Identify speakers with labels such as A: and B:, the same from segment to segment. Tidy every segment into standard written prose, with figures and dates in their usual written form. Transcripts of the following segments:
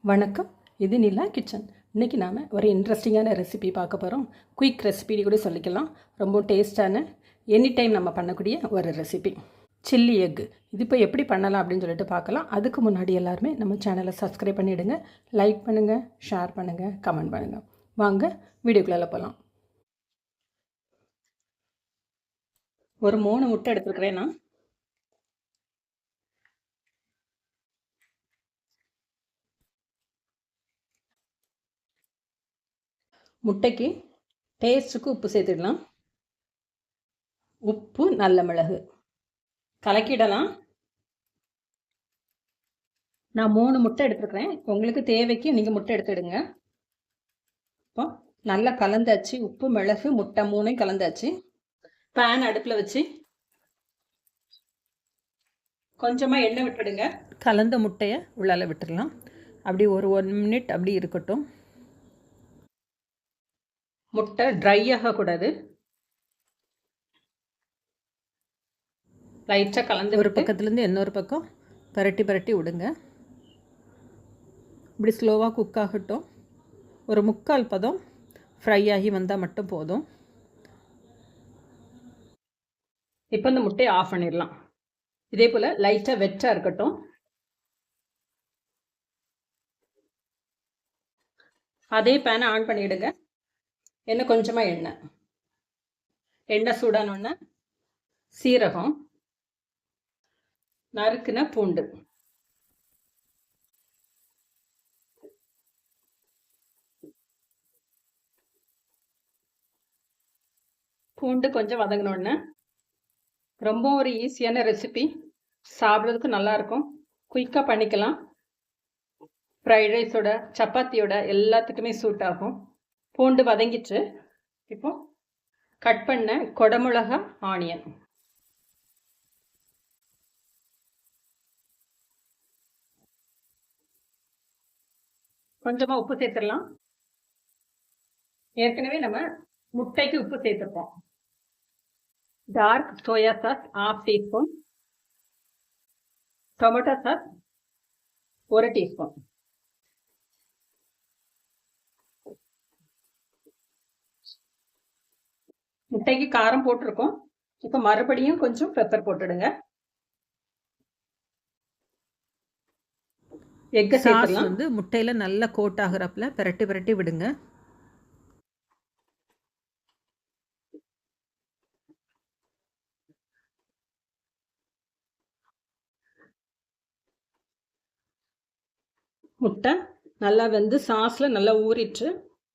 A: வணக்கம், இது நிலா கிச்சன். இன்றைக்கி நாம் ஒரு இன்ட்ரெஸ்டிங்கான ரெசிபி பார்க்க போகிறோம். குயிக் ரெசிபி கூட சொல்லிக்கலாம். ரொம்ப டேஸ்டான எனி டைம் நம்ம பண்ணக்கூடிய ஒரு ரெசிபி சில்லி எக்கு. இது இப்போ எப்படி பண்ணலாம் அப்படின்னு சொல்லிட்டு பார்க்கலாம். அதுக்கு முன்னாடி எல்லாருமே நம்ம சேனலை சப்ஸ்கிரைப் பண்ணிவிடுங்க, லைக் பண்ணுங்கள், ஷேர் பண்ணுங்கள், கமெண்ட் பண்ணுங்கள். வாங்க வீடியோக்குள்ளே போகலாம். ஒரு 3 முட்டை எடுத்துருக்கிறேன் நான். முட்டைக்கு டேஸ்ட்டுக்கு உப்பு சேர்த்துடலாம். உப்பு, நல்ல மிளகு கலக்கிடலாம். நான் 3 முட்டை எடுத்துருக்கிறேன். உங்களுக்கு தேவைக்கு நீங்கள் முட்டை எடுத்துடுங்க. இப்போ நல்லா கலந்தாச்சு. உப்பு, மிளகு, முட்டை 3 கலந்தாச்சு. பேன் அடுப்பில் வச்சு கொஞ்சமாக எண்ணெய் விட்டுடுங்க. கலந்த முட்டையை உள்ளால விட்டுடலாம். அப்படி ஒரு 1 மினிட் அப்படி இருக்கட்டும். முட்டை ட்ரை ஆகக்கூடாது. லைட்டாக கலந்து ஒரு பக்கத்துலேருந்து இன்னொரு பக்கம் பரட்டி விடுங்க. இப்படி ஸ்லோவாக குக் ஆகட்டும். ஒரு 3/4 பதம் ஃப்ரை ஆகி வந்தால் மட்டும் போதும். இப்போ இந்த முட்டையை ஆஃப் பண்ணிடலாம். இதே போல் லைட்டாக வெட்டாக இருக்கட்டும். அதே பேனை ஆன் பண்ணிவிடுங்க. எண்ணெய் கொஞ்சமாக எண்ணெய் சூடானோடனே சீரகம், நறுக்குன பூண்டு, பூண்டு கொஞ்சம் வதங்கினோடனே ரொம்ப ஒரு ஈஸியான ரெசிபி, சாப்பிட்றதுக்கு நல்லாயிருக்கும், குயிக்காக பண்ணிக்கலாம். ஃப்ரைட் ரைஸோட, சப்பாத்தியோட எல்லாத்துக்குமே சூட் ஆகும். பூண்டு வதங்கிட்டு இப்போ கட் பண்ண கொடமிளகா, ஆனியன், கொஞ்சமாக உப்பு சேர்த்துடலாம். ஏற்கனவே நம்ம முட்டைக்கு உப்பு சேர்த்துப்போம். Dark soya sauce 1/2 teaspoon, tomato sauce 1 teaspoon, முட்டைக்கு காரம் போட்டிருக்கோம். இப்போ மறுபடியும் கொஞ்சம் பெப்பர் போட்டுடுங்க. எக்கை சேர்த்துலாம். வந்து முட்டையில் நல்லா கோட் ஆகிறப்பல பிரட்டி விடுங்க. முட்டை நல்லா வெந்து சாஸில் நல்லா ஊறிட்டு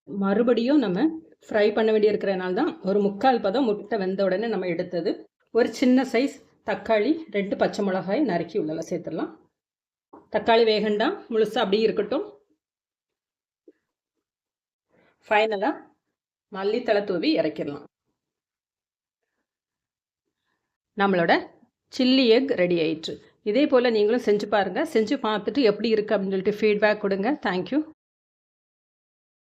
A: மறுபடியும் நம்ம ஃப்ரை பண்ண வேண்டிய இருக்கிறனால தான் ஒரு 3/4 பதம் முட்டை வெந்த உடனே நம்ம எடுத்தது. ஒரு சின்ன சைஸ் தக்காளி, 2 பச்சை மிளகாய் நறுக்கி உள்ள சேர்த்துடலாம். தக்காளி வேகண்டாம், முழுசாக அப்படியே இருக்கட்டும். ஃபைனலாக மல்லித்தலை தூவி இறக்கிடலாம். நம்மளோட சில்லி எக் ரெடி ஆயிடுச்சு. இதே போல் நீங்களும் செஞ்சு பாருங்கள். செஞ்சு பார்த்துட்டு எப்படி இருக்குது அப்படின்னு சொல்லிட்டு ஃபீட்பேக் கொடுங்க. தேங்க்யூ.